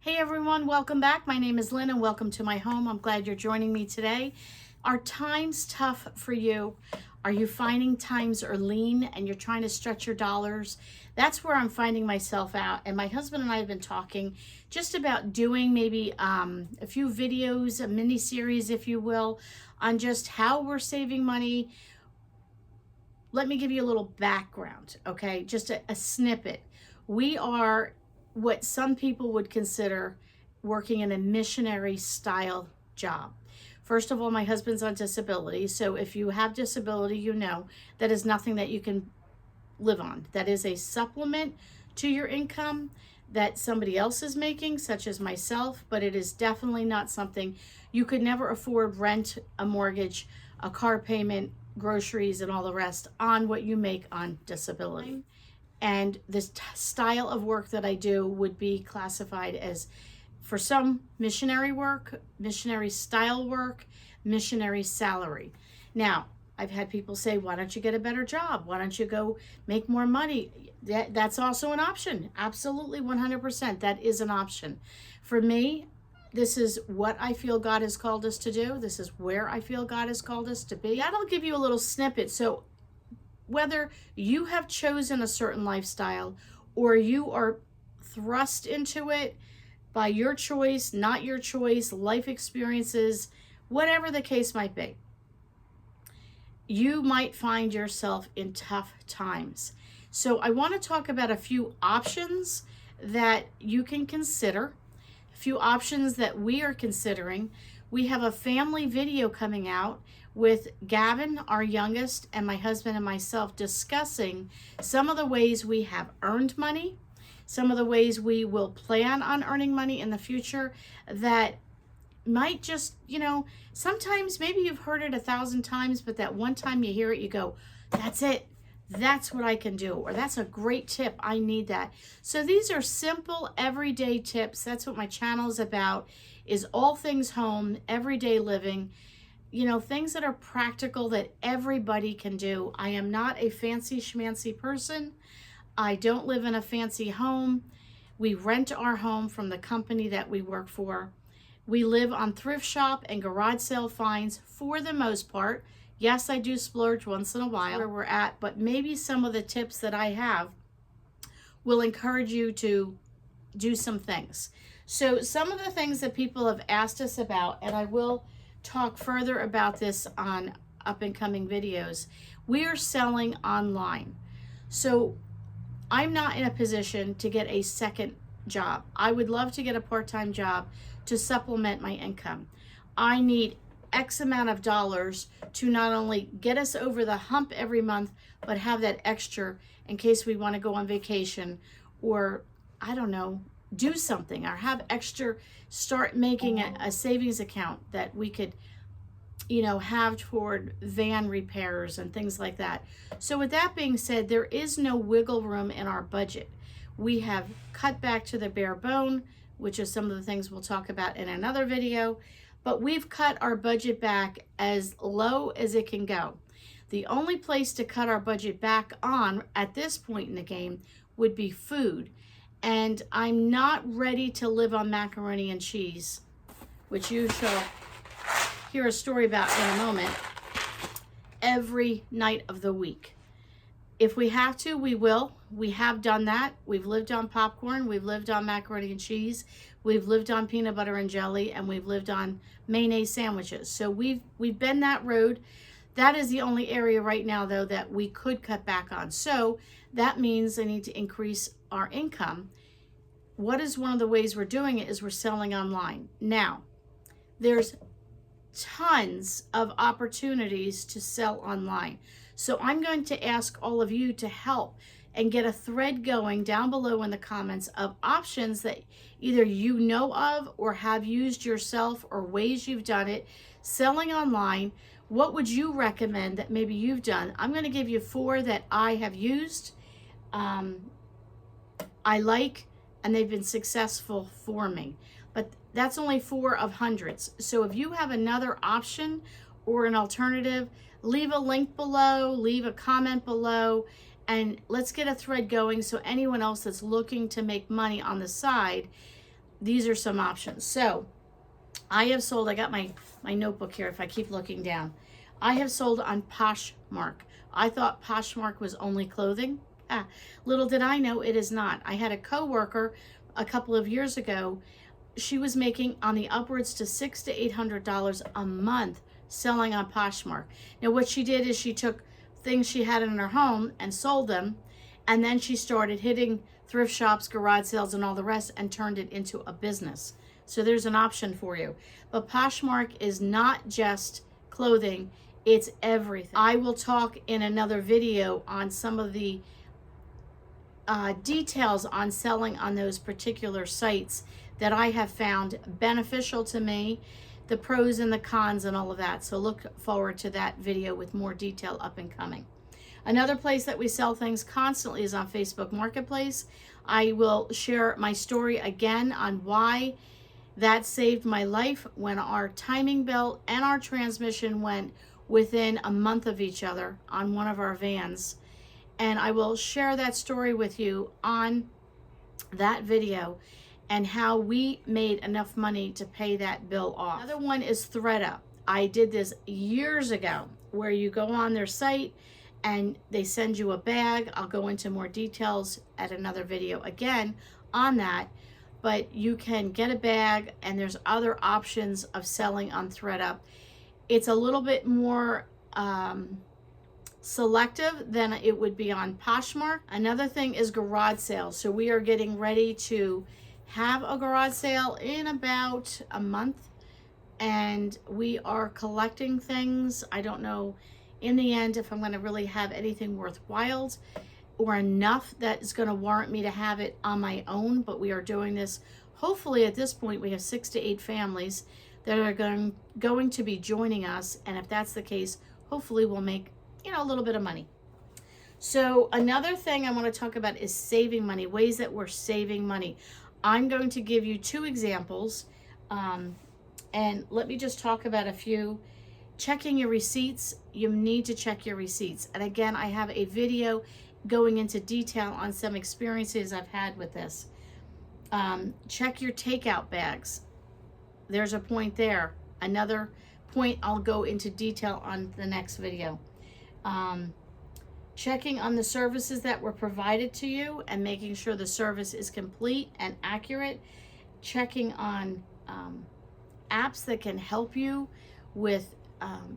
Hey everyone, welcome back. My name is Lynn and welcome to my home. I'm glad you're joining me today. Are times tough for you? Are you finding times are lean and you're trying to stretch your dollars? That's where I'm finding myself out. And my husband and I have been talking just about doing maybe a few videos, a mini series, if you will, on just how we're saving money. Let me give you a little background, okay? Just a snippet. We are what some people would consider working in a missionary style job. First of all, my husband's on disability. So if you have disability, you know that is nothing that you can live on. That is a supplement to your income that somebody else is making, such as myself, but it is definitely not something you could never afford rent, a mortgage, a car payment, groceries, and all the rest on what you make on disability. And this style of work that I do would be classified as, for some, missionary work, missionary style work, missionary salary. Now, I've had people say, why don't you get a better job? Why don't you go make more money? That's also an option. Absolutely, 100%. That is an option. For me, this is what I feel God has called us to do. This is where I feel God has called us to be. That'll give you a little snippet. So whether you have chosen a certain lifestyle or you are thrust into it by your choice, not your choice, life experiences, whatever the case might be, you might find yourself in tough times. So I want to talk about a few options that you can consider, a few options that we are considering. We have a family video coming out with Gavin, our youngest, and my husband and myself discussing some of the ways we have earned money, some of the ways we will plan on earning money in the future that might just, sometimes maybe you've heard it 1,000 times, but that one time you hear it, you go, that's it. That's what I can do, or that's a great tip. I need that. So these are simple, everyday tips. That's what my channel is about, is all things home, everyday living, things that are practical that everybody can do. I am not a fancy schmancy person. I don't live in a fancy home. We rent our home from the company that we work for. We live on thrift shop and garage sale finds for the most part. Yes, I do splurge once in a while where we're at, but maybe some of the tips that I have will encourage you to do some things. So some of the things that people have asked us about, and I will talk further about this on up and coming videos, we are selling online. So I'm not in a position to get a second job. I would love to get a part-time job to supplement my income. I need X amount of dollars to not only get us over the hump every month, but have that extra in case we want to go on vacation or, I don't know, do something, or have extra, start making a savings account that we could, have toward van repairs and things like that. So with that being said, there is no wiggle room in our budget. We have cut back to the bare bone, which is some of the things we'll talk about in another video, but we've cut our budget back as low as it can go. The only place to cut our budget back on at this point in the game would be food. And I'm not ready to live on macaroni and cheese, which you shall hear a story about in a moment, every night of the week. If we have to, we will. We have done that. We've lived on popcorn. We've lived on macaroni and cheese. We've lived on peanut butter and jelly, and we've lived on mayonnaise sandwiches. So we've been that road. That is the only area right now, though, that we could cut back on. So that means I need to increase our income. What is one of the ways we're doing it is we're selling online. Now, there's tons of opportunities to sell online. So I'm going to ask all of you to help and get a thread going down below in the comments of options that either you know of or have used yourself, or ways you've done it, selling online. What would you recommend that maybe you've done? I'm going to give you 4 that I have used, I like, and they've been successful for me. But that's only 4 of hundreds. So if you have another option or an alternative, leave a link below, leave a comment below, and let's get a thread going so anyone else that's looking to make money on the side these are some options. So I have sold, I got my notebook here if I keep looking down. I have sold on Poshmark. I thought Poshmark was only clothing. Little did I know it is not. I had a coworker a couple of years ago. She was making on the upwards to $600 to $800 a month selling on Poshmark. Now what she did is she took things she had in her home and sold them, and then she started hitting thrift shops, garage sales, and all the rest, and turned it into a business. So there's an option for you. But Poshmark is not just clothing, it's everything. I will talk in another video on some of the details on selling on those particular sites that I have found beneficial to me, the pros and the cons and all of that. So look forward to that video with more detail up and coming. Another place that we sell things constantly is on Facebook Marketplace. I will share my story again on why that saved my life when our timing belt and our transmission went within a month of each other on one of our vans. And I will share that story with you on that video and how we made enough money to pay that bill off. Another one is ThredUp. I did this years ago where you go on their site and they send you a bag. I'll go into more details at another video again on that. But you can get a bag, and there's other options of selling on ThredUp. It's a little bit more selective than it would be on Poshmark. Another thing is garage sales. So we are getting ready to have a garage sale in about a month, and we are collecting things. I don't know in the end if I'm going to really have anything worthwhile or enough that is going to warrant me to have it on my own, but we are doing this. Hopefully at this point we have 6 to 8 families that are going to be joining us, and if that's the case, hopefully we'll make, you know, a little bit of money. So another thing I want to talk about is saving money, ways that we're saving money. I'm going to give you 2 examples, and let me just talk about a few. Checking your receipts. You need to check your receipts, and again, I have a video going into detail on some experiences I've had with this. Check your takeout bags. There's a point there. Another point I'll go into detail on the next video. Checking on the services that were provided to you and making sure the service is complete and accurate. Checking on apps that can help you with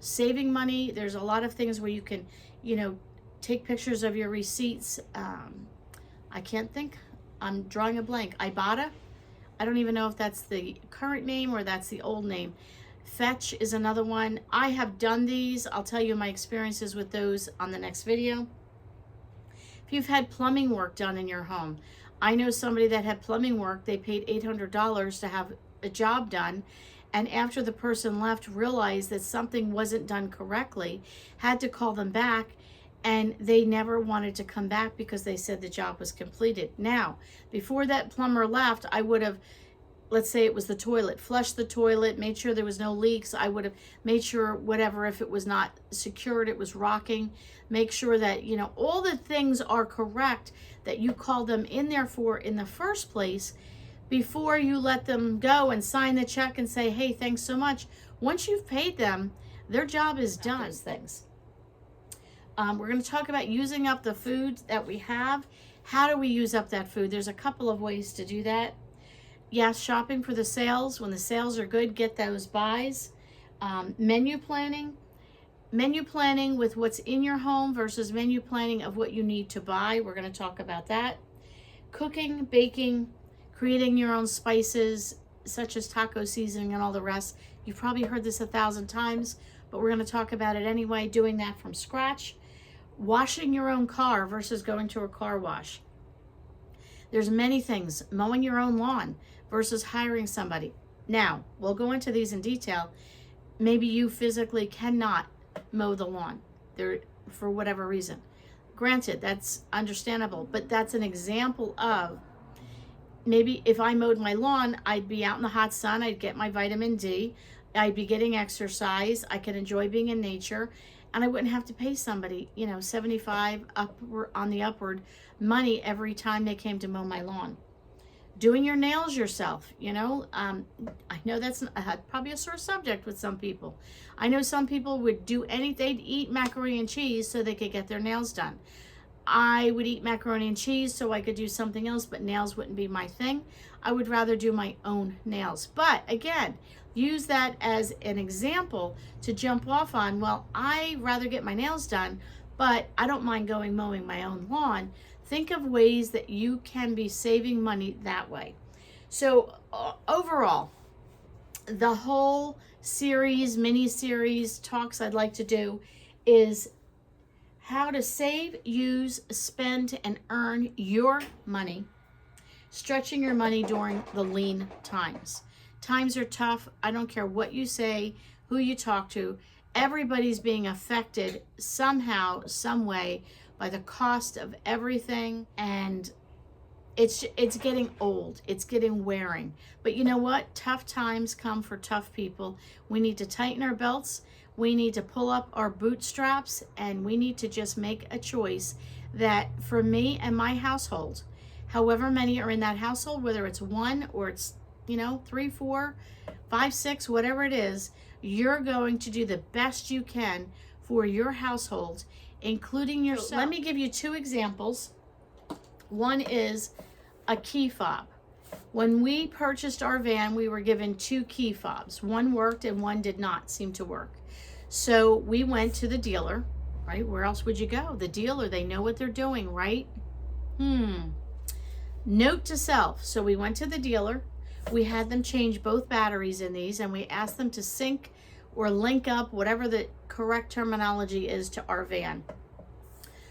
saving money. There's a lot of things where you can, you know, take pictures of your receipts. I can't think. I'm drawing a blank. Ibotta? I don't even know if that's the current name or that's the old name. Fetch is another one. I have done these. I'll tell you my experiences with those on the next video. If you've had plumbing work done in your home, I know somebody that had plumbing work. They paid $800 to have a job done, and after the person left, realized that something wasn't done correctly, had to call them back, and they never wanted to come back because they said the job was completed. Now, before that plumber left, I would have, let's say it was the toilet, flushed the toilet, made sure there was no leaks. I would have made sure whatever, if it was not secured, it was rocking. Make sure that, you know, all the things are correct that you called them in there for in the first place before you let them go and sign the check and say, hey, thanks so much. Once you've paid them, their job is done. Those things. We're going to talk about using up the food that we have. How do we use up that food? There's a couple of ways to do that. Yes, shopping for the sales. When the sales are good, get those buys. Menu planning. Menu planning with what's in your home versus menu planning of what you need to buy. We're going to talk about that. Cooking, baking, creating your own spices, such as taco seasoning and all the rest. You've probably heard this 1,000 times, but we're going to talk about it anyway, doing that from scratch. Washing your own car versus going to a car wash. There's many things. Mowing your own lawn versus hiring somebody. Now, we'll go into these in detail. Maybe you physically cannot mow the lawn there for whatever reason. Granted, that's understandable, but that's an example of maybe if I mowed my lawn, I'd be out in the hot sun, I'd get my vitamin D, I'd be getting exercise, I could enjoy being in nature, and I wouldn't have to pay somebody, you know, 75 up on the upward money every time they came to mow my lawn. Doing your nails yourself, you know. I know that's probably a sore subject with some people. I know some people would do anything, they'd eat macaroni and cheese so they could get their nails done. I would eat macaroni and cheese so I could do something else, but nails wouldn't be my thing. I would rather do my own nails. But again, use that as an example to jump off on. Well, I rather get my nails done, but I don't mind going mowing my own lawn. Think of ways that you can be saving money that way. So overall, the whole series, mini-series talks I'd like to do is how to save, use, spend, and earn your money, stretching your money during the lean times. Times are tough. I don't care what you say, who you talk to. Everybody's being affected somehow, some way by the cost of everything, and it's getting old. It's getting wearing. But you know what? Tough times come for tough people. We need to tighten our belts. We need to pull up our bootstraps, and we need to just make a choice that for me and my household, however many are in that household, whether it's one or it's, 3, 4, 5, 6, whatever it is, you're going to do the best you can for your household, including yourself. Let me give you 2 examples. One is a key fob. When we purchased our van, we were given 2 key fobs. One worked and one did not seem to work. So we went to the dealer, right? Where else would you go? The dealer, they know what they're doing, right? Note to self. So we went to the dealer. We had them change both batteries in these, and we asked them to sync or link up, whatever the correct terminology is, to our van.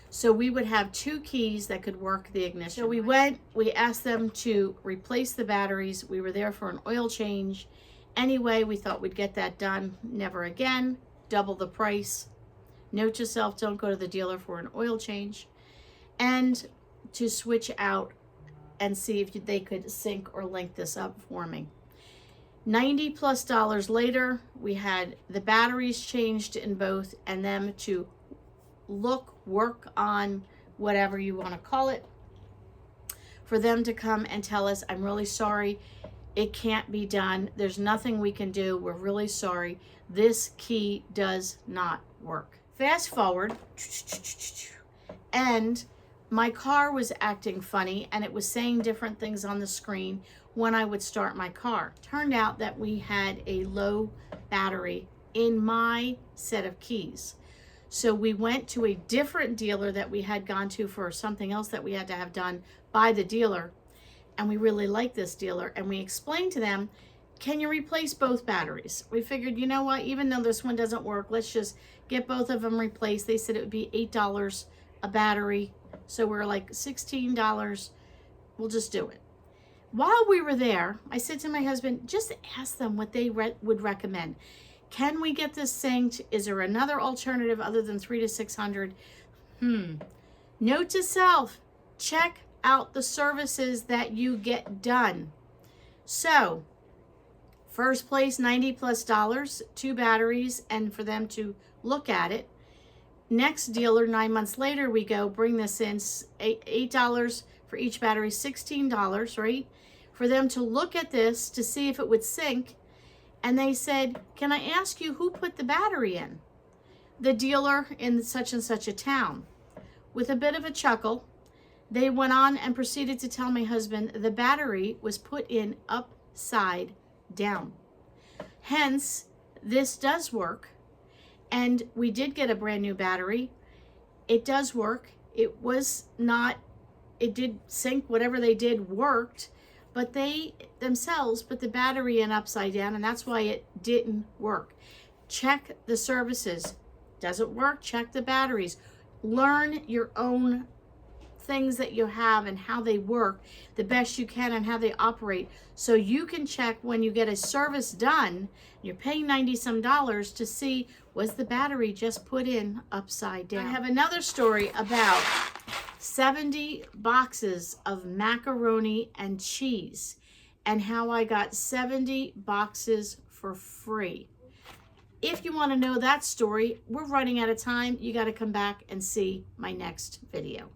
So we would have 2 keys that could work the ignition. So we went, we asked them to replace the batteries. We were there for an oil change. Anyway, we thought we'd get that done. Never again. Double the price. Note to self, don't go to the dealer for an oil change. And to switch out and see if they could sync or link this up for me. $90+ later, we had the batteries changed in both, and them to work on whatever you want to call it, for them to come and tell us, I'm really sorry, it can't be done. There's nothing we can do. We're really sorry. This key does not work. Fast forward, and my car was acting funny, and it was saying different things on the screen when I would start my car. Turned out that we had a low battery in my set of keys. So we went to a different dealer that we had gone to for something else that we had to have done by the dealer. And we really liked this dealer. And we explained to them, can you replace both batteries? We figured, you know what, even though this one doesn't work, let's just get both of them replaced. They said it would be $8 a battery. So we're like $16. We'll just do it. While we were there, I said to my husband, just ask them what they would recommend. Can we get this synced? Is there another alternative other than $300 to $600? Note to self, check out the services that you get done. So, first place, $90+ 2 batteries, and for them to look at it. Next dealer, 9 months later, we go, bring this in, $8 for each battery, $16, right? For them to look at this to see if it would sync. And they said, can I ask you who put the battery in? The dealer in such and such a town. With a bit of a chuckle, they went on and proceeded to tell my husband the battery was put in upside down. Hence, this does work. And we did get a brand new battery. It does work. It did sync, whatever they did worked, but they themselves put the battery in upside down, and that's why it didn't work. Check the services. Does it work? Check the batteries. Learn your own things that you have and how they work the best you can and how they operate, so you can check when you get a service done, you're paying $90-some to see, was the battery just put in upside down? I have another story about 70 boxes of macaroni and cheese and how I got 70 boxes for free. If you want to know that story, we're running out of time. You got to come back and see my next video.